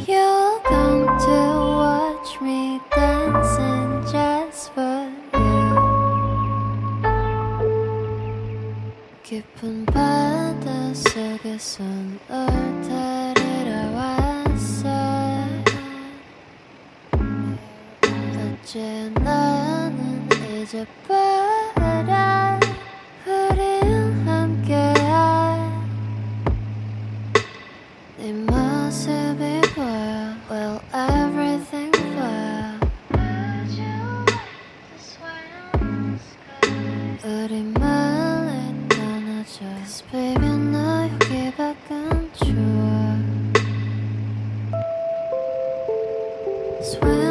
You'll come to watch me dancing just for you. 깊은 바다 속에서 널 데리러 왔어. 어째 나는 잊어버려. 우린 함께한 네 모습이 보여. Well, everything 보여. Would you like to swim? 우리 멀리 떠나자. Cause baby 너 여기 밖은 좋아. Swim